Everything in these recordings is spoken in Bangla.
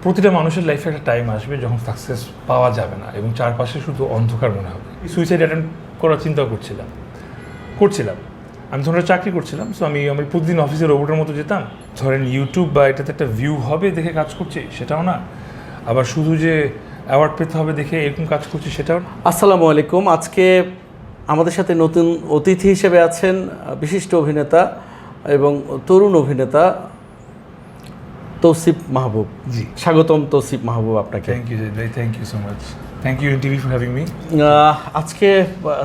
প্রতিটা মানুষের লাইফে একটা টাইম আসবে যখন সাকসেস পাওয়া যাবে না এবং চারপাশে শুধু অন্ধকার মনে হবে। সুইসাইড অ্যাটেম্প করার চিন্তা করছিলাম। আমি ধরনের চাকরি করছিলাম, সো আমি প্রতিদিন অফিসে রোবটের মতো যেতাম। ধরেন ইউটিউব বা এটাতে একটা ভিউ হবে দেখে কাজ করছি সেটাও না, আবার শুধু যে অ্যাওয়ার্ড পেতে হবে দেখে এরকম কাজ করছি সেটাও না। আসসালামু আলাইকুম। আজকে আমাদের সাথে নতুন অতিথি হিসেবে আছেন বিশিষ্ট অভিনেতা এবং তরুণ অভিনেতা তৌসিফ মাহবুব। জি, স্বাগতম তৌসিফ মাহবুব আপনাকে। থ্যাংক ইউ ভাই, thank you so much. Thank you TV for having me. আজকে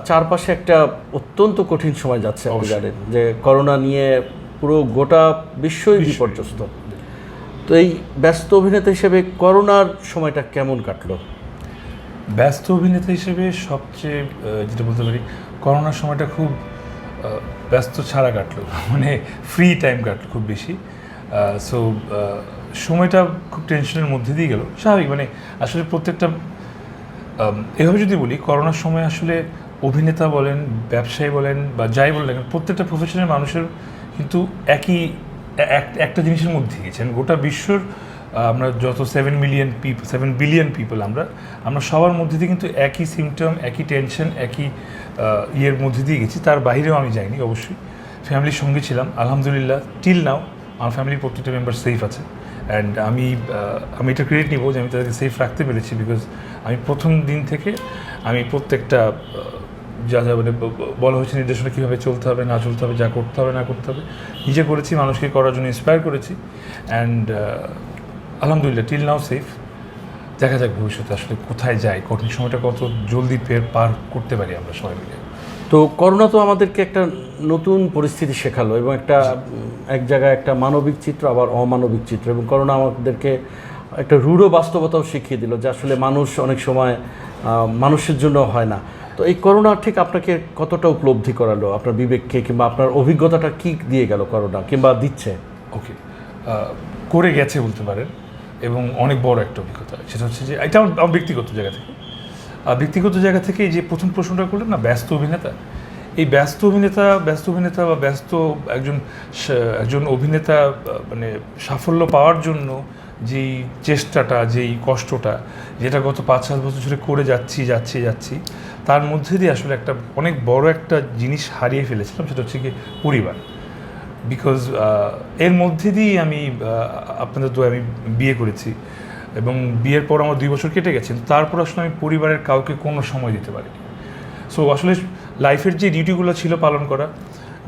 চারপাশে একটা অত্যন্ত কঠিন সময় যাচ্ছে, আপনি অবশ্যই। জানেন যে করোনা নিয়ে পুরো গোটা বিশ্বই বিপর্যস্ত। তো এই ব্যস্ত অভিনেতা হিসেবে করোনার সময়টা কেমন কাটলো? ব্যস্ত অভিনেতা হিসেবে সবচেয়ে যেটা বলতে পারি, করোনার সময়টা খুব ব্যস্ত ছাড়া কাটলো, মানে ফ্রি টাইম কাটলো খুব বেশি। সো সময়টা খুব টেনশনের মধ্যে দিয়ে গেল, স্বাভাবিক। মানে আসলে প্রত্যেকটা এভাবে যদি বলি, করোনার সময় আসলে অভিনেতা বলেন, ব্যবসায়ী বলেন বা যাই বলেন, প্রত্যেকটা প্রফেশনের মানুষের কিন্তু একটা জিনিসের মধ্যে গেছেন। গোটা বিশ্বর আমরা যত 7 বিলিয়ন পিপল আমরা সবার মধ্যে দিয়ে কিন্তু একই সিমটম, একই টেনশন, একই ইয়ের মধ্যে দিয়ে গেছি। তার বাইরেও আমি যাইনি, অবশ্যই ফ্যামিলির সঙ্গে ছিলাম। আলহামদুলিল্লাহ টিল নাও আমার ফ্যামিলির প্রত্যেকটা মেম্বার সেফ আছে। অ্যান্ড আমি এটা ক্রেডিট নিব যে আমি তাদেরকে সেফ রাখতে পেরেছি, বিকজ আমি প্রথম দিন থেকে আমি প্রত্যেকটা যা মানে বলা হয়েছে নির্দেশনা কীভাবে চলতে হবে না চলতে হবে, যা করতে হবে না করতে হবে, নিজে করেছি, মানুষকে করার জন্য ইন্সপায়ার করেছি। অ্যান্ড আলহামদুলিল্লাহ টিল নাও সেফ। দেখা যাক ভবিষ্যতে আসলে কোথায় যাই, কঠিন সময়টা কত জলদি পার করতে পারি আমরা সবাই মিলে। তো করোনা তো আমাদেরকে একটা নতুন পরিস্থিতি শেখালো এবং এক জায়গায় একটা মানবিক চিত্র, আবার অমানবিক চিত্র। এবং করোনা আমাদেরকে একটা রূঢ় বাস্তবতাও শিখিয়ে দিল যে আসলে মানুষ অনেক সময় মানুষের জন্য হয় না। তো এই করোনা ঠিক আপনাকে কতটা উপলব্ধি করালো, আপনার বিবেককে, কিংবা আপনার অভিজ্ঞতাটা কি দিয়ে গেল করোনা, কিংবা দিচ্ছে? ওকে, করে গেছে বলতে পারেন, এবং অনেক বড় একটা অভিজ্ঞতা। সেটা হচ্ছে যে এটা আমার ব্যক্তিগত জায়গা থেকে এই যে প্রথম প্রশ্নটা করলেন না, ব্যস্ত অভিনেতা, এই ব্যস্ত অভিনেতা বা ব্যস্ত একজন অভিনেতা মানে সাফল্য পাওয়ার জন্য যেই চেষ্টাটা, যেই কষ্টটা, যেটা গত 5-7 বছর ধরে করে যাচ্ছি, তার মধ্যে দিয়ে আসলে একটা অনেক বড় একটা জিনিস হারিয়ে ফেলেছিলাম। সেটা হচ্ছে কি পরিবার। বিকজ এর মধ্যে দিয়েই আমি আপনাদের দোয়া আমি বিয়ে করেছি, এবং বিয়ের পর আমার 2 বছর কেটে গেছে, তারপর আসলে আমি পরিবারের কাউকে কোনো সময় দিতে পারিনি। সো আসলে লাইফের যে ডিউটিগুলো ছিল পালন করা,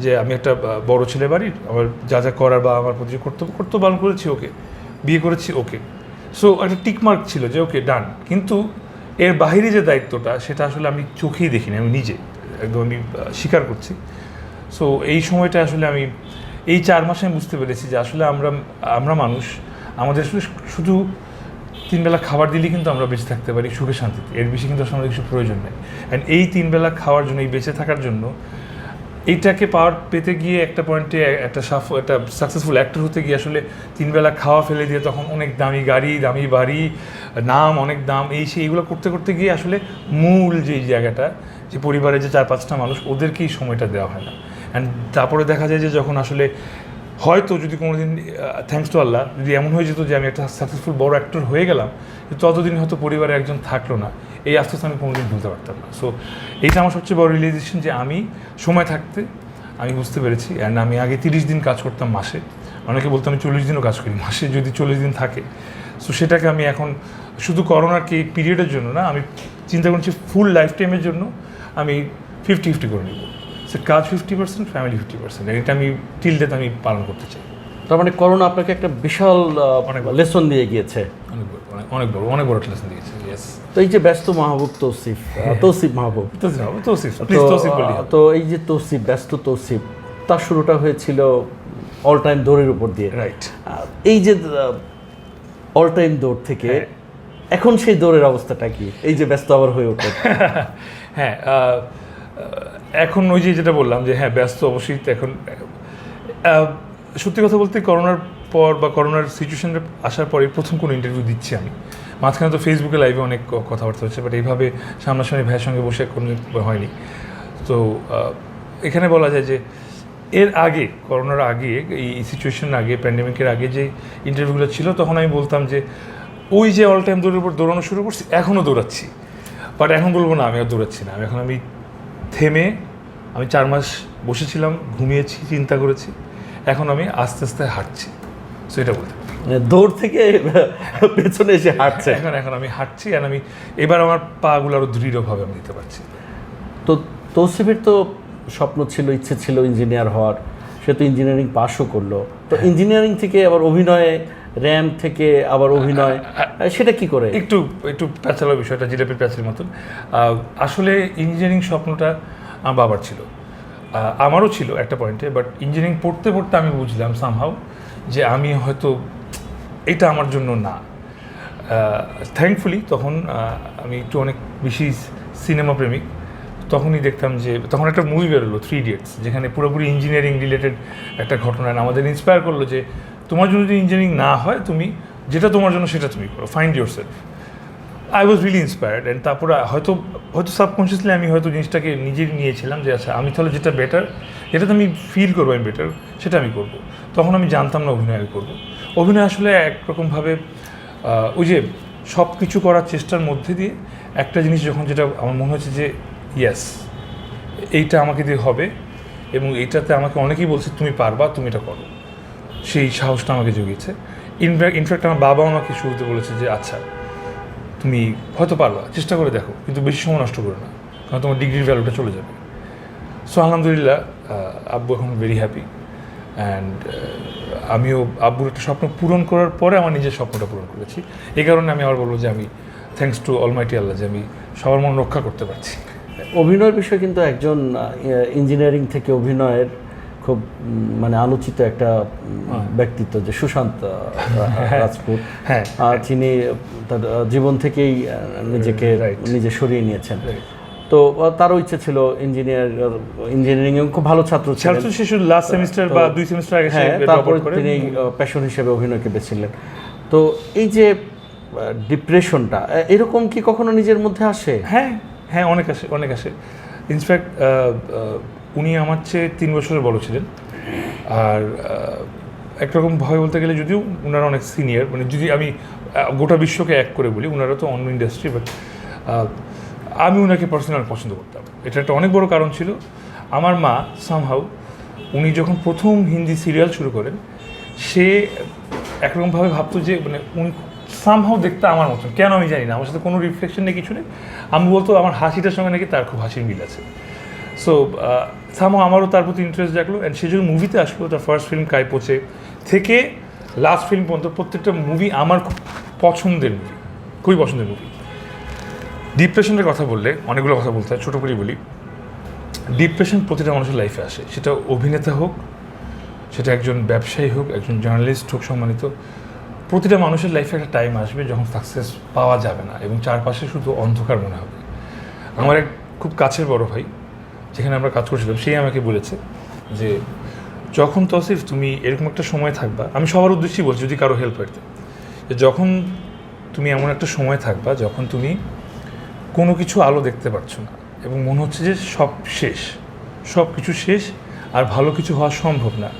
যে আমি একটা বড় ছেলে বাড়ির, আমার যা করার বা আমার প্রতি যে কর্তব্য পালন করেছি, ওকে বিয়ে করেছি, ওকে। সো একটা টিকমার্ক ছিল যে ওকে ডান। কিন্তু এর বাহিরে যে দায়িত্বটা, সেটা আসলে আমি চোখেই দেখিনি, আমি নিজে একদম আমি স্বীকার করছি। সো এই সময়টা আসলে আমি এই 4 মাসে আমি বুঝতে পেরেছি যে আসলে আমরা মানুষ, আমাদের আসলে শুধু 3 বেলা খাবার দিলেই কিন্তু আমরা বেঁচে থাকতে পারি সুখে শান্তিতে। এর বেশি কিন্তু আসলে আমাদের কিছু প্রয়োজন নেই। অ্যান্ড এই 3 বেলা খাওয়ার জন্য, এই বেঁচে থাকার জন্য, এইটাকে পেতে গিয়ে একটা পয়েন্টে একটা সাকসেসফুল অ্যাক্টর হতে গিয়ে আসলে 3 বেলা খাওয়া ফেলে দিয়ে তখন অনেক দামি গাড়ি, দামি বাড়ি, নাম, অনেক দাম, এইগুলো করতে গিয়ে আসলে মূল যেই জায়গাটা, যে পরিবারের যে 4-5টা মানুষ, ওদেরকেই সময়টা দেওয়া হয় না। অ্যান্ড তারপরে দেখা যায় যে যখন আসলে হয়তো যদি কোনো দিন থ্যাঙ্কস টু আল্লাহ যদি এমন হয়ে যেত যে আমি একটা সাকসেসফুল বড় অ্যাক্টর হয়ে গেলাম, ততদিন হয়তো পরিবারে একজন থাকলো না, এই আস্তে আমি কোনোদিন ভুলতে পারতাম না। সো এইটা আমার সবচেয়ে বড় রিয়েলাইজেশন, যে আমি সময় থাকতে আমি বুঝতে পেরেছি। অ্যান্ড আমি আগে 30 দিন কাজ করতাম মাসে, অনেকে বলতো আমি 40 দিনও কাজ করি মাসে, যদি 40 দিন থাকে। সো সেটাকে আমি এখন শুধু করোনার কি পিরিয়ডের জন্য না, আমি চিন্তা করছি ফুল লাইফ টাইমের জন্য আমি 50-50 করে নেব। সে কাজ 50%, ফ্যামিলি 50%, এটা আমি টিল ডেথ আমি পালন করতে চাই। তার মানে করোনা আপনাকে একটা বিশাল লেসন দিয়ে গিয়েছে। অনেক বড় লেসন দিয়েছে। ইয়েস। তো এই যে ব্যস্ত মাহবুব তৌসিফ মাহবুব, তো এই যে ব্যস্ত তৌসিফ, তার শুরুটা হয়েছিল অল টাইম দৌড়ের উপর দিয়ে, রাইট? এই যে অল টাইম দৌড় থেকে এখন সেই দৌড়ের অবস্থাটা কি, এই যে ব্যস্ত আবার হয়ে ওঠে? হ্যাঁ, এখন ওই যে যেটা বললাম যে হ্যাঁ ব্যস্ত অবশ্যই। এখন সত্যি কথা বলতে করোনার পর বা করোনার সিচুয়েশনে আসার পরে প্রথম কোনো ইন্টারভিউ দিচ্ছি আমি। মাঝখানে তো ফেসবুকে লাইভে অনেক কথাবার্তা হচ্ছে, বাট এইভাবে সামনাসামনি ভাইয়ের সঙ্গে বসে কোনো হয়নি। তো এখানে বলা যায় যে এর আগে, করোনার আগে, এই সিচুয়েশন আগে, প্যান্ডেমিকের আগে যে ইন্টারভিউগুলো ছিল, তখন আমি বলতাম যে ওই যে অল টাইম দৌড়ের উপর দৌড়ানো শুরু করছি, এখনও দৌড়াচ্ছি, বাট এখন বলবো না আমি আর দৌড়াচ্ছি না। আমি থেমে, আমি 4 মাস বসেছিলাম, ঘুমিয়েছি, চিন্তা করেছি, এখন আমি আস্তে আস্তে হাঁটছি। সো এটা বলতে পারি দৌড় থেকে পেছনে এসে হাঁটছে। এখন আমি হাঁটছি, আর আমি এবার আমার পাগুলো আরও দৃঢ়ভাবে আমি দিতে পারছি। তো তৌসিফের তো স্বপ্ন ছিল, ইচ্ছে ছিল ইঞ্জিনিয়ার হওয়ার, সে তো ইঞ্জিনিয়ারিং পাশও করলো। তো ইঞ্জিনিয়ারিং থেকে আবার অভিনয়ে, র্যাম থেকে আবার অভিনয়, সেটা কি করে? একটু প্যাচালো বিষয়টা, জিলাপির প্যাচের মতন। আসলে ইঞ্জিনিয়ারিং স্বপ্নটা আমার বাবার ছিল, আমারও ছিল একটা পয়েন্টে, বাট ইঞ্জিনিয়ারিং পড়তে পড়তে আমি বুঝলাম সামহাউ যে আমি হয়তো এটা আমার জন্য না। থ্যাঙ্কফুলি তখন আমি একটু অনেক বেশি সিনেমা প্রেমিক, তখনই দেখতাম যে তখন একটা মুভি বেরোলো 3 Idiots, যেখানে পুরোপুরি ইঞ্জিনিয়ারিং রিলেটেড একটা ঘটনা আমাদের ইন্সপায়ার করলো যে তোমার জন্য যদি ইঞ্জিনিয়ারিং না হয়, তুমি যেটা তোমার জন্য সেটা তুমি করো, find your self. I was really inspired. And তারপরে হয়তো সাবকনশিয়াসলি আমি হয়তো জিনিসটাকে নিজেই নিয়েছিলাম যে আচ্ছা আমি তাহলে যেটা বেটার, যেটাতে আমি ফিল করবো আমি বেটার, সেটা আমি করবো। তখন আমি জানতাম না অভিনয় আমি করবো। অভিনয় আসলে একরকমভাবে ওই যে সব কিছু করার চেষ্টার মধ্যে দিয়ে একটা জিনিস যখন, যেটা আমার মনে হচ্ছে যে ইয়েস এইটা আমাকে দিয়ে হবে, এবং এইটাতে আমাকে অনেকেই বলছে তুমি পারবা, তুমি এটা করো, সেই সাহসটা আমাকে জুগিয়েছে। ইনফ্যাক্ট আমার বাবাও আমাকে শুরুতে বলেছে যে আচ্ছা তুমি হয়তো পারবা, চেষ্টা করে দেখো, কিন্তু বেশি সময় নষ্ট করো না, কারণ তোমার ডিগ্রির ভ্যালুটা চলে যাবে। সো আলহামদুলিল্লাহ আব্বু এখন ভেরি হ্যাপি। অ্যান্ড আমিও আব্বুর একটা স্বপ্ন পূরণ করার পরে আমার নিজের স্বপ্নটা পূরণ করেছি। এই কারণে আমি আবার বলবো যে আমি থ্যাঙ্কস টু অলমাইটি আল্লাহ যে আমি সবার মন রক্ষা করতে পারছি। অভিনয়ের বিষয়ে কিন্তু একজন ইঞ্জিনিয়ারিং থেকে অভিনয়ের খুব মানে আলোচিত একটা ব্যক্তিত্ব, যে সুশান্ত রাজপুত। হ্যাঁ, তিনি তার জীবন থেকেই নিজেকে নিজে সরিয়ে নিয়েছেন। তো তারও ইচ্ছে ছিল ইঞ্জিনিয়ারিং খুব ভালো ছাত্র ছিলেন, শিশু লাস্ট সেমিস্টার বা 2 সেমিস্টার আগে তারপরে তিনি প্যাশন হিসেবে অভিনয়কে বেছেছিলেন। তো এই যে ডিপ্রেশনটা, এরকম কি কখনো নিজের মধ্যে আসে? হ্যাঁ, অনেক আসে। ইনফ্যাক্ট উনি আমার চেয়ে 3 বছরের বড় ছিলেন, আর একরকম ভয় বলতে গেলে, যদিও ওনারা অনেক সিনিয়র, মানে যদি আমি গোটা বিশ্বকে এক করে বলি, ওনারা তো অন্য ইন্ডাস্ট্রি, বাট আমি ওনাকে পার্সোনাল পছন্দ করতাম। এটা একটা অনেক বড় কারণ ছিল। আমার মা সামহাউ, উনি যখন প্রথম হিন্দি সিরিয়াল শুরু করেন, সে একরকমভাবে ভাবতো যে মানে উনি সামহাউ দেখতে আমার মতন, কেন আমি জানি না, আমার সাথে কোনো রিফ্লেকশন নেই, কিছু নেই। আমি বলতো আমার হাসিটার সঙ্গে নাকি তার খুব হাসির মিল আছে। সো সামহাউ আমারও তার প্রতি ইন্টারেস্ট জাগলো, অ্যান্ড সে যখন মুভিতে আসলো, তার ফার্স্ট ফিল্ম কাইপোচে থেকে লাস্ট ফিল্ম পর্যন্ত প্রত্যেকটা মুভি আমার খুব পছন্দের মুভি, খুবই পছন্দের মুভি। ডিপ্রেশনের কথা বললে অনেকগুলো কথা বলতে হয়, ছোটো করেই বলি। ডিপ্রেশন প্রতিটা মানুষের লাইফে আসে, সেটা অভিনেতা হোক, সেটা একজন ব্যবসায়ী হোক, একজন জার্নালিস্ট হোক সম্মানিত, প্রতিটা মানুষের লাইফে একটা টাইম আসবে যখন সাকসেস পাওয়া যাবে না এবং চারপাশে শুধু অন্ধকার মনে হবে। আমার এক খুব কাছের বড় ভাই, যেখানে আমরা কাজ করছিলাম, সেই আমাকে বলেছে যে যখন তৌসিফ তুমি এরকম একটা সময় থাকবা, আমি সবার উদ্দেশ্যেই বলছি যদি কারো হেল্প হইতে, যে যখন তুমি এমন একটা সময় থাকবা যখন তুমি কোনো কিছু আলো দেখতে পারছো না এবং মনে হচ্ছে যে সব শেষ, সব কিছু শেষ আর ভালো কিছু হওয়া সম্ভব না,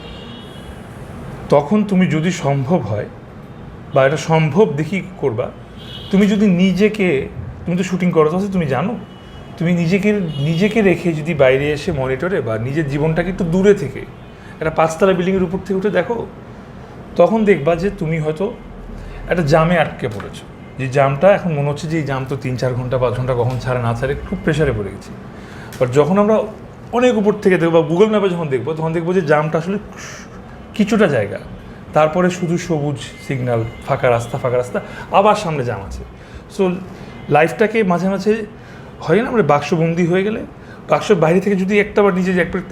তখন তুমি যদি সম্ভব হয় বা এটা সম্ভব দেখি করবা, তুমি যদি নিজেকে, তুমি তো শুটিং করো তো তুমি জানো, তুমি নিজেকে রেখে যদি বাইরে এসে মনিটরে বা নিজের জীবনটাকে একটু দূরে থেকে একটা 5তলা বিল্ডিংয়ের উপর থেকে উঠে দেখো, তখন দেখবা যে তুমি হয়তো একটা জামে আটকে পড়েছো, যে জামটা এখন মনে হচ্ছে যে এই জাম তো 3-4 ঘন্টা 5 ঘন্টা কখন ছাড়ে না ছাড়ে, খুব প্রেশারে পড়ে গেছি। বাট যখন আমরা অনেক উপর থেকে দেখবো বা গুগল ম্যাপে যখন দেখবো, তখন দেখবো যে জামটা আসলে কিছুটা জায়গা, তারপরে শুধু সবুজ সিগন্যাল, ফাঁকা রাস্তা, আবার সামনে জাম আছে। সো লাইফটাকে মাঝে মাঝে হয় না আমরা বাক্সবন্দি হয়ে গেলে, বাক্সের বাইরে থেকে যদি একটাবার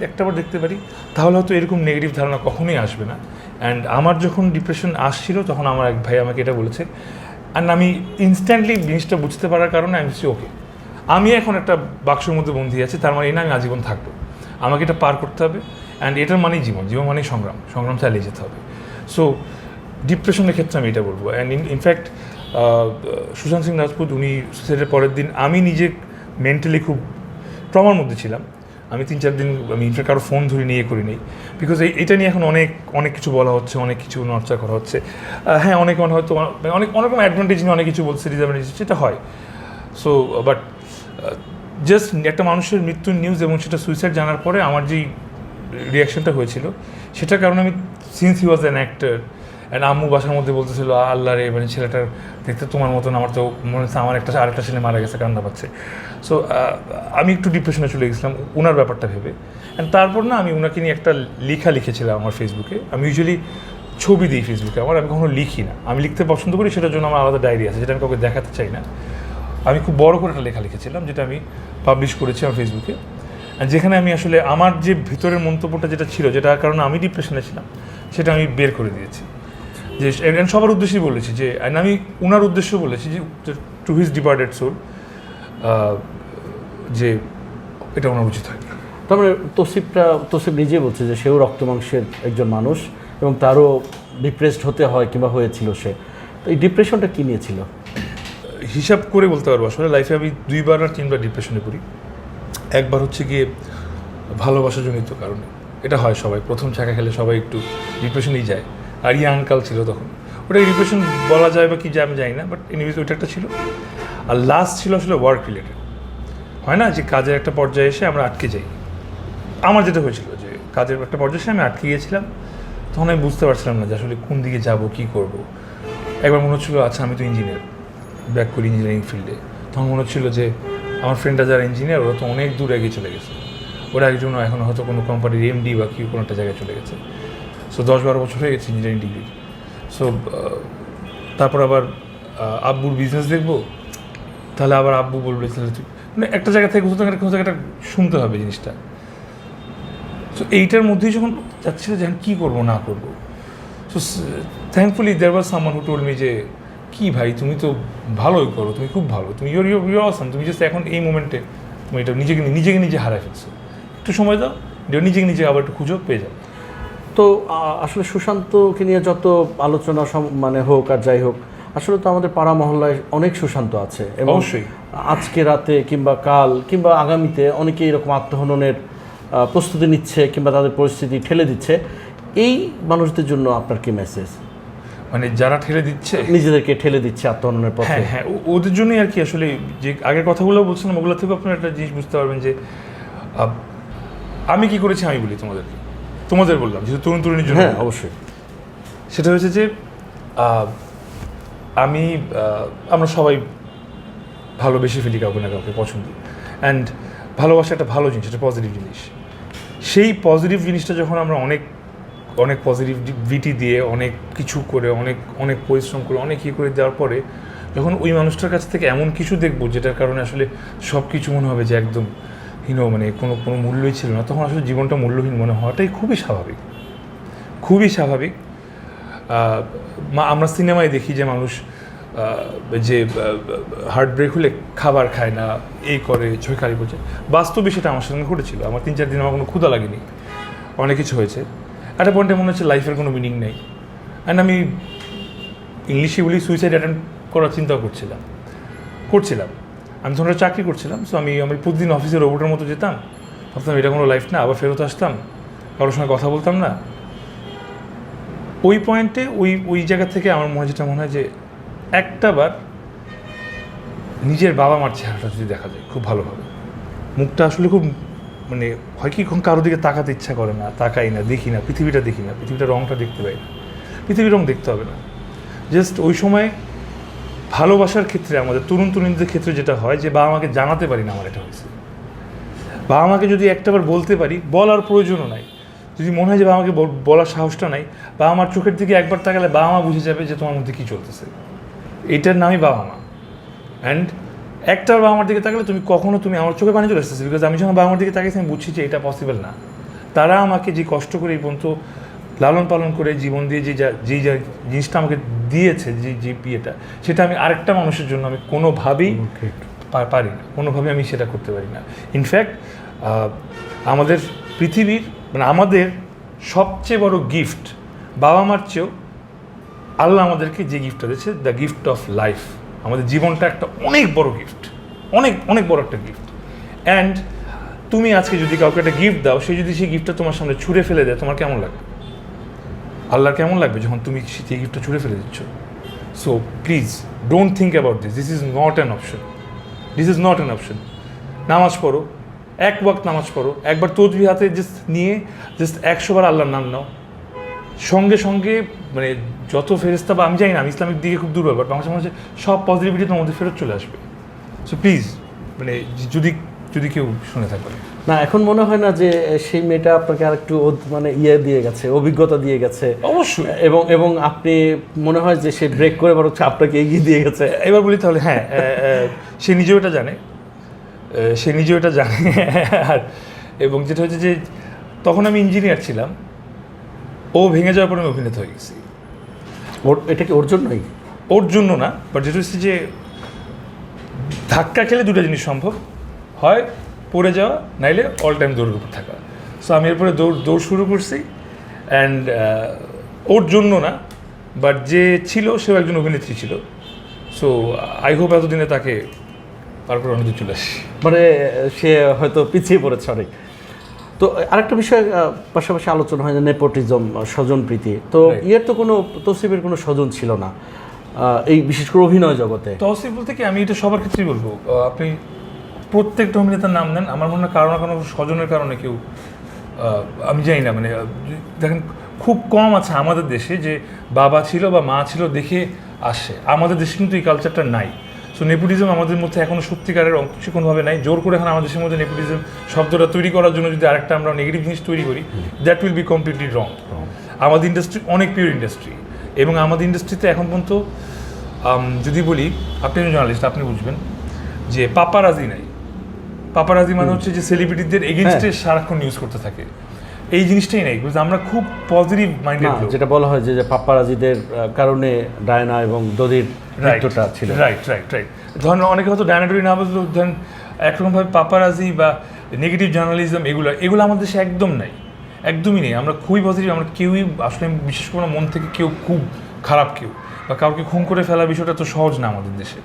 একটাবার দেখতে পারি, তাহলে হয়তো এরকম নেগেটিভ ধারণা কখনোই আসবে না। অ্যান্ড আমার যখন ডিপ্রেশন আসছিল, তখন আমার এক ভাই আমাকে এটা বলেছে, অ্যান্ড আমি ইনস্ট্যান্টলি জিনিসটা বুঝতে পারার কারণে আমি বলছি ওকে, আমি এখন একটা বাক্সের মধ্যে বন্দি আছি, তার মানে এই না আমি আজীবন থাকবো, আমাকে এটা পার করতে হবে। অ্যান্ড এটার মানেই জীবন মানেই সংগ্রাম চালিয়ে যেতে হবে। সো ডিপ্রেশনের ক্ষেত্রে আমি এটা বলবো। অ্যান্ড ইনফ্যাক্ট সুশান্ত সিং রাজপুত উনি সুসাইডের পরের দিন, আমি নিজে মেন্টালি খুব ট্রমার মধ্যে ছিলাম, আমি 3-4 দিন আমি ইনফ্যাক্ট কারো ফোন ধরে নিয়ে করি নেই, বিকজ এটা নিয়ে এখন অনেক অনেক কিছু বলা হচ্ছে, অনেক কিছু নড়চড় করা হচ্ছে। হ্যাঁ, অনেক হয়তো অনেক রকম অ্যাডভান্টেজ নিয়ে অনেক কিছু বলছে, ডিসঅ্যাডভান্টেজ, সেটা হয়। সো বাট জাস্ট একটা মানুষের মৃত্যুর নিউজ এবং সেটা সুইসাইড জানার পরে আমার যেই রিয়াকশনটা হয়েছিল, সেটার কারণে আমি since he was an actor and আম্মু বাসার মধ্যে বলতেছিল আল্লাহ রে, মানে ছেলেটার দেখতে তোমার মতন, আমার তো মনে হচ্ছে আমার আরেকটা ছেলে মারা গেছে, কান্না পাচ্ছে। সো আমি একটু ডিপ্রেশনে চলে গেছিলাম ওনার ব্যাপারটা ভেবে। অ্যান্ড তারপর না আমি ওনাকে নিয়ে একটা লেখা লিখেছিলাম আমার ফেসবুকে। আমি ইউজুয়ালি ছবি দিই ফেসবুকে, আমি কখনো লিখি না। আমি লিখতে পছন্দ করি, সেটার জন্য আমার আলাদা ডায়েরি আছে যেটা আমি কাউকে দেখাতে চাই না। আমি খুব বড় করে একটা লেখা লিখেছিলাম যেটা আমি পাবলিশ করেছি আমার ফেসবুকে, যেখানে আমি আসলে আমার যে ভিতরের মন্তব্যটা যেটা ছিল, যেটার কারণে আমি ডিপ্রেশনে ছিলাম, সেটা আমি বের করে দিয়েছি। যে সবার উদ্দেশ্যেই বলেছি যে, আমি ওনার উদ্দেশ্য বলেছি যে টু হিজ ডিপার্টেড সোল, যে এটা ওনার উচিত হয়। তার মানে তৌসিফ নিজে বলছে যে সেও রক্ত মাংসের একজন মানুষ এবং তারও ডিপ্রেসড হতে হয় কিংবা হয়েছিল সে। তো এই ডিপ্রেশনটা কী নিয়েছিল? হিসাব করে বলতে পারবো আসলে লাইফে আমি 2বার আর 3বার ডিপ্রেশনে পড়ি। একবার হচ্ছে গিয়ে ভালোবাসাজনিত কারণে, এটা হয় সবাই, প্রথম ছাকা খেলে সবাই একটু ডিপ্রেশনেই যায়। আর আঙ্কাল ছিল তখন, ওটা ডিপ্রেশন বলা যায় বা কি যায় আমি জানি না, বাট এনিওয়েজ ওইটা একটা ছিল। আর লাস্ট ছিল আসলে ওয়ার্ক রিলেটেড, হয় না যে কাজের একটা পর্যায়ে এসে আমরা আটকে যাই। আমার যেটা হয়েছিল যে কাজের একটা পর্যায়ে এসে আমি আটকে গিয়েছিলাম, তখন আমি বুঝতে পারছিলাম না যে আসলে কোন দিকে যাব, কী করব। একবার মনে হচ্ছিলো আচ্ছা আমি তো ইঞ্জিনিয়ার, ব্যাক করি ইঞ্জিনিয়ারিং ফিল্ডে। তখন মনে হচ্ছিলো যে আমার ফ্রেন্ডরা যারা ইঞ্জিনিয়ার ওরা তো অনেক দূর এগিয়ে চলে গেছে, ওরা একজন এখন হয়তো কোনো কোম্পানির এমডি বা কেউ কোনো একটা জায়গায় চলে গেছে। সো 10-12 বছর হয়ে গেছে ইঞ্জিনিয়ারিং ডিগ্রি। সো তারপর আবার আব্বুর বিজনেস দেখবো, তাহলে আবার আব্বু বলবে তাহলে তুই, মানে একটা জায়গা থেকে কোথাও জায়গাটা শুনতে হবে জিনিসটা। সো এইটার মধ্যেই যখন যাচ্ছিল যে কী করবো না করবো, so thankfully there was someone who told me যে কী ভাই তুমি তো ভালোই করো, তুমি খুব ভালো, তুমি ইউর অসাম, তুমি জাস্ট এখন এই মোমেন্টে তুমি এটা নিজে হারায় ফেলছো, একটু সময় দাও, নিজে আবার একটু খুঁজো, পেয়ে যাও। তো আসলে সুশান্তকে নিয়ে যত আলোচনা মানে হোক আর যাই হোক, আসলে তো আমাদের পাড়া মহল্লায় অনেক সুশান্ত আছে এবং অবশ্যই আজকে রাতে কিংবা কাল কিংবা আগামীতে অনেকে এরকম আত্মহননের প্রস্তুতি নিচ্ছে কিংবা তাদের পরিস্থিতি ঠেলে দিচ্ছে। এই মানুষদের জন্য আপনার কি মেসেজ? মানে যারা ঠেলে দিচ্ছে, নিজেদেরকে ঠেলে দিচ্ছে আত্মহননের পথে, হ্যাঁ ওদের জন্যই আর কি। আসলে যে আগের কথাগুলো বলছিলাম ওগুলো থেকে আপনারা একটা জিনিস বুঝতে পারবেন যে আমি কি করেছি আমি বলি তোমাদের বললাম যেহেতু তরুণীর জন্য। হ্যাঁ অবশ্যই। সেটা হয়েছে যে আমরা সবাই ভালোবেসে ফেলি কাউকে না কাউকে, পছন্দ। অ্যান্ড ভালোবাসা একটা ভালো জিনিস, একটা পজিটিভ জিনিস। সেই পজিটিভ জিনিসটা যখন আমরা অনেক পজিটিভিটি দিয়ে অনেক কিছু করে অনেক পরিশ্রম করে অনেক করে দেওয়ার পরে যখন ওই মানুষটার কাছ থেকে এমন কিছু দেখবো যেটার কারণে আসলে সব কিছু মনে হবে যে একদম মানে কোনো মূল্যই ছিল না, তখন আসলে জীবনটা মূল্যহীন মনে হওয়াটাই খুবই স্বাভাবিক। আমরা সিনেমায় দেখি যে মানুষ যে হার্ট ব্রেক হলে খাবার খায় না, এই করে ছয়খালি করছে। বাস্তবে সেটা আমার সঙ্গে ঘটেছিল। আমার 3-4 দিন আমার কোনো ক্ষুধা লাগেনি, অনেক কিছু হয়েছে। একটা পয়েন্টে মনে হচ্ছে লাইফের কোনো মিনিং নেই। অ্যান্ড আমি ইংলিশে বলি সুইসাইড অ্যাটেম্প করার চিন্তাও করছিলাম। আমি তখন একটা চাকরি করছিলাম। সো আমি প্রতিদিন অফিসে রোবটের মতো যেতাম, ভাবতাম এটা কোনো লাইফ না, আবার ফেরত আসতাম, কারোর সঙ্গে কথা বলতাম না। ওই পয়েন্টে ওই জায়গা থেকে আমার যেটা মনে হয় যে একটাবার নিজের বাবা মার চেহারাটা যদি দেখা যায় খুব ভালোভাবে, মুখটা আসলে খুব মানে হয় কি কারোর দিকে তাকাতে ইচ্ছা করে না, তাকাই না, দেখি না, পৃথিবীটার রঙটা দেখতে পাই না, পৃথিবীর রঙ দেখতে হবে না। জাস্ট ওই সময় ভালোবাসার ক্ষেত্রে আমাদের তরুণীদের ক্ষেত্রে যেটা হয় যে বাবা মাকে জানাতে পারি না আমার এটা হয়েছে। বাবা মাকে যদি একটাবার বলতে পারি, বলার প্রয়োজনও নাই। যদি মনে হয় যে বাবা মাকে বলার সাহসটা নাই, বাবা মার চোখের দিকে একবার তাকালে বাবা মা বুঝে যাবে যে তোমার মধ্যে কী চলতেছে। এটার নামই বাবা মা। অ্যান্ড একটার বাবা মার দিকে তাকালে তুমি আমার চোখে পানি চলে আসতেছে, বিকজ আমি যখন বাবা মার দিকে তাকাইছি আমি বুঝছি যে এটা পসিবল না। তারা আমাকে যে কষ্ট করে এই পর্যন্ত লালন পালন করে জীবন দিয়ে যেই জিনিসটা আমাকে দিয়েছে, যে বিয়েটা, সেটা আমি আরেকটা মানুষের জন্য আমি কোনোভাবেই পারি না, কোনোভাবেই আমি সেটা করতে পারি না। ইনফ্যাক্ট আমাদের পৃথিবীর আমাদের সবচেয়ে বড় গিফট বাবা মার চেয়েও আল্লাহ আমাদেরকে যে গিফটটা দিয়েছে, দ্য গিফট অফ লাইফ। আমাদের জীবনটা একটা অনেক বড় গিফট, অনেক বড় একটা গিফট। অ্যান্ড তুমি আজকে যদি কাউকে একটা গিফট দাও, সে যদি সেই গিফটটা তোমার সামনে ছুঁড়ে ফেলে দেয়, তোমার কেমন লাগবে? আল্লাহর কেমন লাগবে যখন তুমি সেই গিফটটা ছুঁড়ে ফেলে দিচ্ছ? So please don't think about this is not an option, this is not an option. নামাজ পড়ো, এক ওয়াক্ত নামাজ পড়ো, একবার তসবিহ হাতে জাস্ট নিয়ে জাস্ট 100 বার আল্লাহর নাম নাও, সঙ্গে সঙ্গে মানে যত ফেরেস্তা বা আমি জানি না, আমি ইসলামিক দিকে খুব দুর্বল, বাট বাংলাদেশের মানুষের সব পজিটিভিটি তোমার মধ্যে ফেরত চলে আসবে। সো প্লিজ মানে যদি যদি কেউ শুনে থাকবে না, এখন মনে হয় না যে সেই মেয়েটা আপনাকে আর একটু মানে ইয়ে দিয়ে গেছে, অভিজ্ঞতা দিয়ে গেছে? অবশ্যই। এবং এবং আপনি মনে হয় যে সে ব্রেক করে বরং আপনাকে এগিয়ে দিয়ে গেছে। এবার বলি তাহলে, হ্যাঁ, সে নিজেও এটা জানে, সে নিজেও এটা জানে। আর এবং যেটা হচ্ছে যে তখন আমি ইঞ্জিনিয়ার ছিলাম, ও ভেঙে যাওয়ার পরে আমি অভিনেতা হয়ে গেছি। এটা কি ওর জন্যই? ওর জন্য না, বাট যেটা হচ্ছে যে ধাক্কা খেলে দুটো জিনিস সম্ভব, হয় পড়ে যাওয়া, নাইলে অল টাইম দৌড়ের উপর থাকা। সো আমি এরপরে দৌড় শুরু করছি, অ্যান্ড ওর জন্য না, বাট যে ছিল সেও একজন অভিনেত্রী ছিল। সো আই হোপ এতদিনে তাকে পার করে অনেক দূর চলে আসি। মানে সে হয়তো পিছিয়ে পড়েছে অনেক। তো আরেকটা বিষয় পাশাপাশি আলোচনা হয় যে নেপোটিজম, স্বজনপ্রীতি। তো ইয়ের তো কোনো, তৌসিফের কোনো স্বজন ছিল না এই বিশেষ করে অভিনয় জগতে। তৌসিফ বলতে কি, আমি এটা সবার ক্ষেত্রেই বলবো, আপনি প্রত্যেকটা অভিনেতার নাম নেন, আমার মনে হয় কারো না কোনো স্বজনের কারণে কেউ, আমি জানি না, মানে দেখেন খুব কম আছে আমাদের দেশে যে বাবা ছিল বা মা ছিল দেখে আসে। আমাদের দেশে কিন্তু এই কালচারটা নাই। সো নেপোটিজম আমাদের মধ্যে এখনও সত্যিকারের অংশ কোনোভাবে নাই। জোর করে এখন আমাদের দেশের মধ্যে নেপোটিজম শব্দটা তৈরি করার জন্য যদি আরেকটা আমরা নেগেটিভ জিনিস তৈরি করি, দ্যাট উইল বি কমপ্লিটলি রং। আমাদের ইন্ডাস্ট্রি অনেক পিওর ইন্ডাস্ট্রি, এবং আমাদের ইন্ডাস্ট্রিতে এখন পর্যন্ত যদি বলি, আপনি একজন জার্নালিস্ট, আপনি বুঝবেন যে পাপারাজি নাই। পাপারাজি মানে হচ্ছে যে সেলিব্রিটিদের এগেনস্টে সারাক্ষণ নিউজ করতে থাকে, এই জিনিসটাই নেই। বিকজ আমরা খুব পজিটিভ মাইন্ডেড, যেটা বলা হয় যে পাপারাজিদের কারণে ডায়না এবং দদির মৃত্যুটা ছিল। Right right right. ধরেন অনেকে হয়তো ডায়নাডরি না বললেও ধরেন একরকমভাবে পাপারাজি বা নেগেটিভ জার্নালিজম এগুলো আমাদের দেশে একদম নাই, একদমই নেই। আমরা খুবই পজিটিভ, আমরা কেউই আসলে বিশেষ করে মন থেকে কেউ খুব খারাপ কেউ বা কাউকে খুন করে ফেলার বিষয়টা তো সহজ না আমাদের দেশে।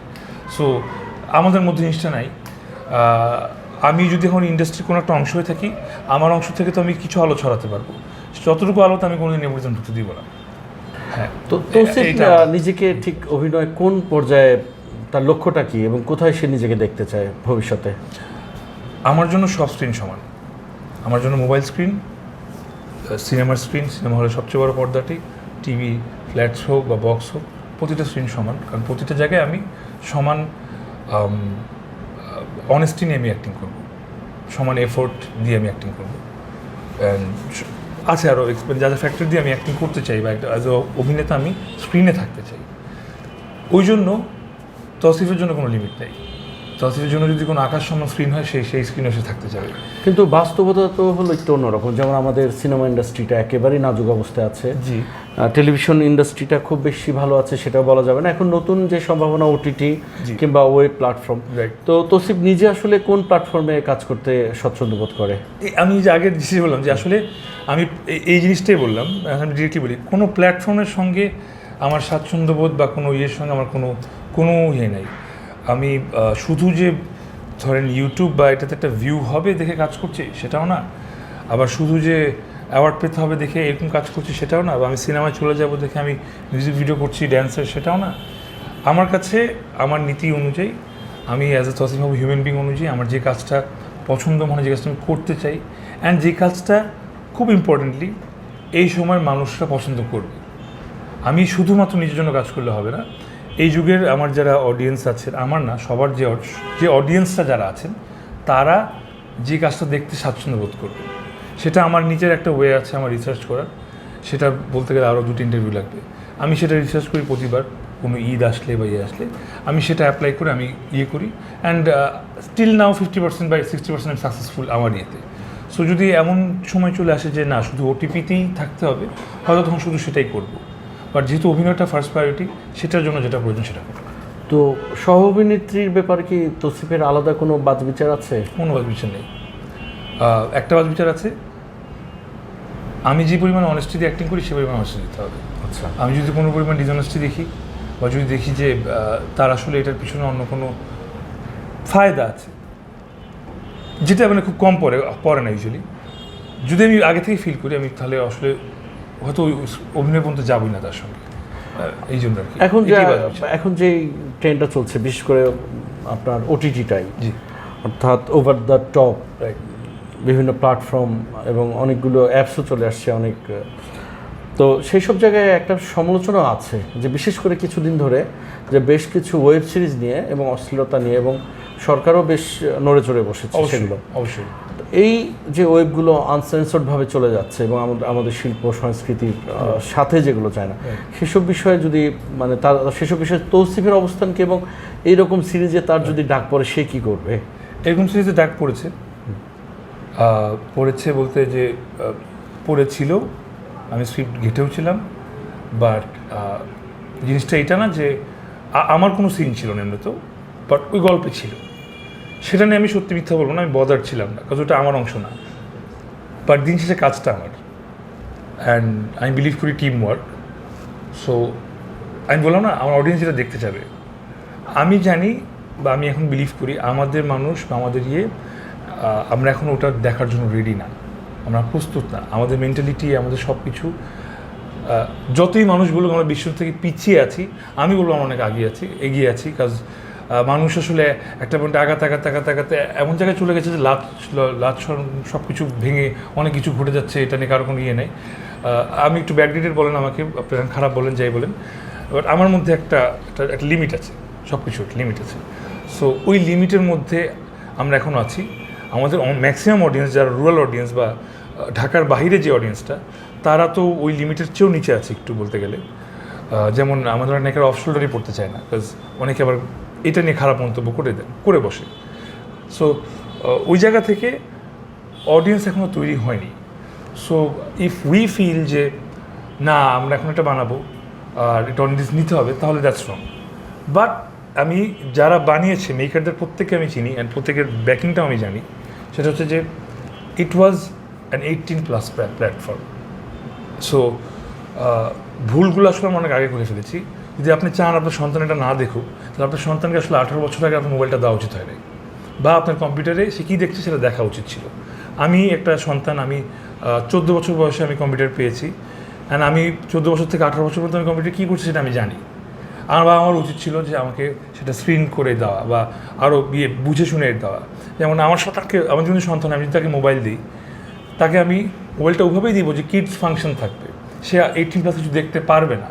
সো আমাদের মধ্যে জিনিসটা নাই। আমি যদি এখন ইন্ডাস্ট্রির কোনো একটা অংশ হয়ে থাকি, আমার অংশ থেকে তো আমি কিছু আলো ছড়াতে পারবো, যতটুকু আলো তো আমি কোনোদিন নেপোটিজম ঢুকতে দিব না। হ্যাঁ, তো তৌসিফ নিজেকে ঠিক অভিনয় কোন পর্যায়ে, তার লক্ষ্যটা কি এবং কোথায় সে নিজেকে দেখতে চায় ভবিষ্যতে? আমার জন্য সব স্ক্রিন সমান। আমার জন্য মোবাইল স্ক্রিন, সিনেমার স্ক্রিন, সিনেমা হলের সবচেয়ে বড় পর্দাটি, টিভি ফ্ল্যাটস হোক বা বক্স হোক, প্রতিটা স্ক্রিন সমান। কারণ প্রতিটা জায়গায় আমি সমান অনেস্টি নিয়ে আমি অ্যাক্টিং করব, সমান এফোর্ট দিয়ে আমি অ্যাক্টিং করব। অ্যান্ড আছে আরও যা যা ফ্যাক্টর দিয়ে আমি অ্যাক্টিং করতে চাই বা একটা অ্যাজ এ অভিনেতা আমি স্ক্রিনে থাকতে চাই। ওই জন্য তৌসিফের জন্য কোনো লিমিট নেই। তৌসিফের জন্য যদি কোনো আকাশ সমান স্ক্রিন হয়, সেই স্ক্রিনে এসে থাকতে যাবে। কিন্তু বাস্তবতা তো হলো একটু অন্যরকম। যেমন আমাদের সিনেমা ইন্ডাস্ট্রিটা একেবারেই নাজুক অবস্থায় আছে, জি। টেলিভিশন ইন্ডাস্ট্রিটা খুব বেশি ভালো আছে সেটাও বলা যাবে না। এখন নতুন যে সম্ভাবনা ওটিটি কিংবা ওয়েব প্ল্যাটফর্ম, তো তৌসিফ নিজে আসলে কোন প্ল্যাটফর্মে কাজ করতে স্বচ্ছন্দ বোধ করে? আমি যে আগে বললাম যে আসলে আমি এই জিনিসটাই বললাম, আমি ডিরেক্টলি বলি, কোনো প্ল্যাটফর্মের সঙ্গে আমার স্বাচ্ছন্দ্যবোধ বা কোনো ইয়ের সঙ্গে আমার কোনো ইয়ে নেই। আমি শুধু যে ধরেন ইউটিউব বা এটাতে একটা ভিউ হবে দেখে কাজ করছি সেটাও না, আবার শুধু যে অ্যাওয়ার্ড পেতে হবে দেখে এরকম কাজ করছি সেটাও না, বা আমি সিনেমায় চলে যাব দেখে আমি মিউজিক ভিডিও করছি, ড্যান্সের, সেটাও না। আমার কাছে আমার নীতি অনুযায়ী, আমি as a Tawsif Mahbub human being অনুযায়ী আমার যে কাজটা পছন্দ মনে, যে কাজটা আমি করতে চাই, অ্যান্ড যে কাজটা খুব ইম্পর্টেন্টলি এই সময় মানুষরা পছন্দ করবে, আমি শুধুমাত্র নিজের জন্য কাজ করলে হবে না। এই যুগের আমার যারা অডিয়েন্স আছেন, আমার না সবার যে অডিয়েন্সরা যারা আছেন, তারা যে কাজটা দেখতে স্বাচ্ছন্দ্য বোধ করবে, সেটা আমার নিজের একটা ওয়ে আছে আমার রিসার্চ করার। সেটা বলতে গেলে আরও 2টি ইন্টারভিউ লাগবে। আমি সেটা রিসার্চ করি প্রতিবার, কোনো ঈদ আসলে বা আসলে আমি সেটা অ্যাপ্লাই করে আমি করি, অ্যান্ড স্টিল নাও 50% বা 60% সাকসেসফুল আমার ইয়েতে। সো যদি এমন সময় চলে আসে যে না শুধু ওটিপিতেই থাকতে হবে, হয়তো তখন শুধু সেটাই করবো। বাট যেহেতু অভিনয়টা ফার্স্ট প্রায়োরিটি, সেটার জন্য যেটা প্রয়োজন সেটা করবো। তো সহ অভিনেত্রীর ব্যাপারে কি তৌসিফের আলাদা কোনো বাছবিচার আছে? কোনো বাছবিচার নেই। একটা বাছবিচার আছে, আমি যে পরিমাণ অনেস্টি দিয়ে অ্যাক্টিং করি সে পরিমাণ অনেস্টি দিতে হবে। আচ্ছা, আমি যদি কোনো পরিমাণ ডিসঅনেস্টি দেখি বা যদি দেখি যে তার আসলে এটার পিছনে অন্য কোনো ফায়দা আছে, যেটা মানে খুব কম পড়ে না ইউজুয়ালি। যদি আমি আগে থেকে ফিল করি আমি তাহলে আসলে হয়তো ওই অভিনয় পর্যন্ত যাবই না তার সঙ্গে, এই জন্য আর কি। এখন যে ট্রেন্ডটা চলছে বিশেষ করে আপনার ওটিটিটাই, জি, অর্থাৎ ওভার দ্য টপ রাইট, বিভিন্ন প্ল্যাটফর্ম এবং অনেকগুলো অ্যাপসও চলে আসছে অনেক। তো সেই সব জায়গায় একটা সমালোচনা আছে যে বিশেষ করে কিছুদিন ধরে যে বেশ কিছু ওয়েব সিরিজ নিয়ে এবং অশ্লীলতা নিয়ে এবং সরকারও বেশ নড়ে চড়ে বসেছে সেগুলো। অবশ্যই এই যে ওয়েবগুলো আনসেন্সর্ডভাবে চলে যাচ্ছে এবং আমাদের শিল্প সংস্কৃতির সাথে যেগুলো চায় না, সেসব বিষয়ে যদি মানে তার সেসব বিষয়ে তৌসিফের অবস্থান কি, এবং এইরকম সিরিজে তার যদি ডাক পড়ে সে কি করবে? এরকম সিরিজে ডাক পড়েছে, পড়েছে বলতে যে পড়েছিল, আমি স্ক্রিপ্ট ঘেটেও ছিলাম, বাট জিনিসটা এটা না যে আমার কোনো সিন ছিল না এমনিতেও, বাট ওই গল্পে ছিল, সেটা নিয়ে আমি সত্যি মিথ্যা বলবো না, আমি বদার ছিলাম না, কারণ ওটা আমার অংশ না। বাট দিন শেষে কাজটা আমার, অ্যান্ড আমি বিলিভ করি টিম ওয়ার্ক। সো আমি বললাম না, আমার অডিয়েন্স যেটা দেখতে চাবে, আমি জানি বা আমি এখন বিলিভ করি আমাদের মানুষ বা আমাদের আমরা এখন ওটা দেখার জন্য রেডি না, আমরা প্রস্তুত না। আমাদের মেন্টালিটি, আমাদের সব কিছু, যতই মানুষ বলুক আমরা বিশ্ব থেকে পিছিয়ে আছি, আমি বলবো আমরা অনেক এগিয়ে আছি, কাজ মানুষ আসলে একটা পয়েন্টে আগাতে এমন জায়গায় চলে গেছে যে লাট সব কিছু ভেঙে অনেক কিছু ঘটে যাচ্ছে, এটা নিয়ে কারো কোনো ইয়ে নেই। আমি একটু ব্যাকডেটেড বলেন আমাকে, আপনারা খারাপ বলেন, যাই বলেন, বাট আমার মধ্যে একটা লিমিট আছে, সব কিছুর লিমিট আছে। সো ওই লিমিটের মধ্যে আমরা এখন আছি। আমাদের ম্যাক্সিমাম অডিয়েন্স যারা রুরাল অডিয়েন্স বা ঢাকার বাইরে যে অডিয়েন্সটা, তারা তো ওই লিমিটের চেয়েও নিচে আছে একটু বলতে গেলে। যেমন আমাদের অনেকের অফ শোল্ডারই পড়তে চায় না, বিকজ অনেকে আবার এটা নিয়ে খারাপ মন্তব্য করে বসে। সো ওই জায়গা থেকে অডিয়েন্স এখনও তৈরি হয়নি। সো ইফ উই ফিল যে না আমরা এখন একটা বানাবো আর এটা অডিয়েন্স নিতে হবে, তাহলে দ্যাটস রং। বাট আমি যারা বানিয়েছে মেকারদের প্রত্যেককে আমি চিনি, অ্যান্ড প্রত্যেকের ব্যাকিংটাও আমি জানি। সেটা হচ্ছে যে ইট ওয়াজ অ্যান 18+ প্ল্যাটফর্ম। সো ভুলগুলো আসলে আমি অনেক আগে করে ফেলেছি। যদি আপনি চান আপনার সন্তান এটা না দেখুক, তাহলে আপনার সন্তানকে আসলে 18 বছর আগে আপনার মোবাইলটা দেওয়া উচিত হয় না, বা আপনার কম্পিউটারে সে কী দেখছে সেটা দেখা উচিত ছিল। আমি একটা সন্তান, আমি 14 বছর বয়সে আমি কম্পিউটার পেয়েছি, অ্যান্ড আমি 14 বছর থেকে 18 বছর পর্যন্ত আমি কম্পিউটার কী করছি সেটা আমি জানি। আমার উচিত ছিল যে আমাকে সেটা স্ক্রিন করে দেওয়া বা আরও বুঝে শুনে দেওয়া। যেমন আমার সন্তানকে, আমার যদি সন্তান, আমি যদি তাকে মোবাইল দিই, তাকে আমি মোবাইলটা ওইভাবেই দিব যে কিডস ফাংশন থাকবে, সে 18+ কিছু দেখতে পারবে না।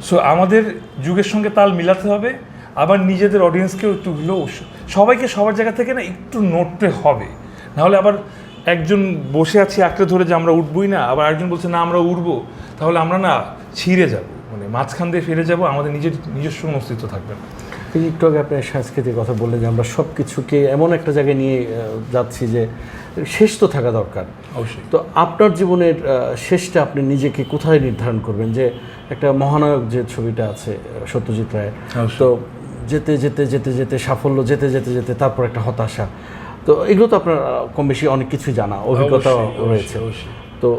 সো আমাদের যুগের সঙ্গে তাল মিলাতে হবে, আবার নিজেদের অডিয়েন্সকেও একটু হলেও সবাইকে সবার জায়গা থেকে না একটু নড়তে হবে। নাহলে আবার একজন বসে আছি আঁকড়ে ধরে যে আমরা উঠবই না, আবার একজন বলছে না আমরা উঠবো, তাহলে আমরা না ছিঁড়ে যাব, মানে মাঝখান দিয়ে ফিরে যাব, আমাদের নিজস্ব কোনো অস্তিত্ব থাকবে না। একটু আগে আপনি সাংস্কৃতিক কথা বললেন যে আমরা সব কিছুকে এমন একটা জায়গায় নিয়ে যাচ্ছি যে শেষ তো থাকা দরকার। অবশ্যই। তো আপনার জীবনের শেষটা আপনি নিজেকে কোথায় নির্ধারণ করবেন? যে একটা মহানায়ক যে ছবিটা আছে সত্যজিৎ রায়ের, তো যেতে যেতে যেতে যেতে সাফল্য, যেতে যেতে যেতে তারপর একটা হতাশা, তো এগুলো তো আপনার কম বেশি অনেক কিছুই জানা, অভিজ্ঞতা রয়েছে। তো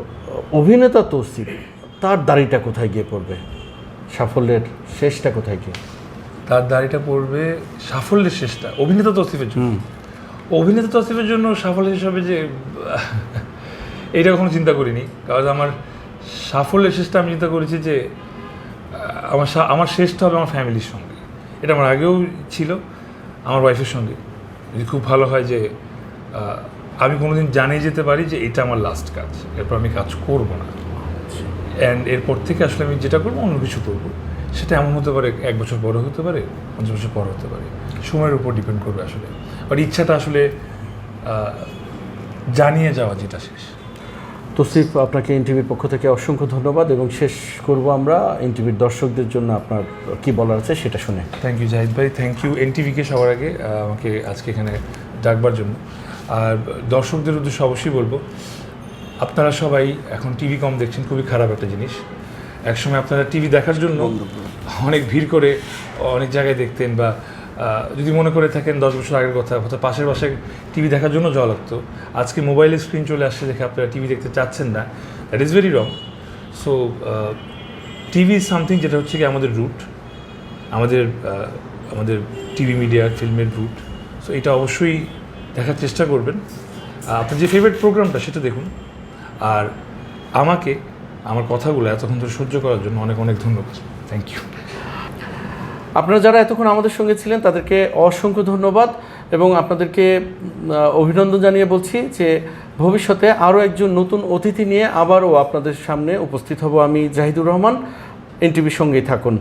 অভিনেতা তৌসিফ, তার দাড়িটা কোথায় গিয়ে পড়বে? সাফল্যের শেষটা কোথায় গিয়ে তার দাড়িটা পড়বে? সাফল্যের শেষটা অভিনেতা তৌসিফের জন্য, অভিনেতা তৌসিফের জন্য সাফল্য হিসাবে যে এইটা কখনো চিন্তা করিনি। কারণ আমার সাফল্যের শেষটা আমি চিন্তা করেছি যে আমার শেষটা হবে আমার ফ্যামিলির সঙ্গে। এটা আমার আগেও ছিল, আমার ওয়াইফের সঙ্গে। যদি খুব ভালো হয় যে আমি কোনোদিন জানিয়ে যেতে পারি যে এটা আমার লাস্ট কাজ, এরপর আমি কাজ করব না, অ্যান্ড এরপর থেকে আসলে আমি যেটা করবো অন্য কিছু করবো। সেটা এমন হতে পারে 1 বছর পরে হতে পারে, 5 বছর পরে হতে পারে, সময়ের উপর ডিপেন্ড করবে আসলে। আর ইচ্ছাটা আসলে জানিয়ে যাওয়া যেটা শেষ। তৌসিফ, আপনাকে এনটিভির পক্ষ থেকে অসংখ্য ধন্যবাদ, এবং শেষ করব আমরা এনটিভির দর্শকদের জন্য আপনার কি বলার আছে সেটা শুনে। থ্যাংক ইউ জাহিদ ভাই, থ্যাংক ইউ এনটিভিকে সবার আগে আমাকে আজকে এখানে ডাকবার জন্য। আর দর্শকদের উদ্দেশ্যে অবশ্যই বলবো, আপনারা সবাই এখন টিভি কম দেখছেন, খুবই খারাপ একটা জিনিস। একসময় আপনারা টিভি দেখার জন্য অনেক ভিড় করে অনেক জায়গায় দেখতেন, বা যদি মনে করে থাকেন 10 বছর আগের কথা, হয়তো পাশের বাসায় টিভি দেখার জন্য যাওয়া লাগতো। আজকে মোবাইলের স্ক্রিন চলে আসছে দেখে আপনারা টিভি দেখতে চাচ্ছেন না, that is very wrong. So TV is something যেটা হচ্ছে কি আমাদের রুট, আমাদের টিভি মিডিয়ার ফিল্মের রুট। সো এটা অবশ্যই দেখার চেষ্টা করবেন। আপনার যে ফেভারিট প্রোগ্রামটা সেটা দেখুন। আর আমাকে আমার কথাগুলো এতক্ষণ ধরে সহ্য করার জন্য অনেক অনেক ধন্যবাদ। Thank you. আপনারা যারা এতক্ষণ আমাদের সঙ্গে ছিলেন তাদেরকে অসংখ্য ধন্যবাদ এবং আপনাদেরকে অভিনন্দন জানিয়ে বলছি যে ভবিষ্যতে আরও একজন নতুন অতিথি নিয়ে আবারও আপনাদের সামনে উপস্থিত হব আমি জাহিদুর রহমান। এনটিভির সঙ্গেই থাকুন।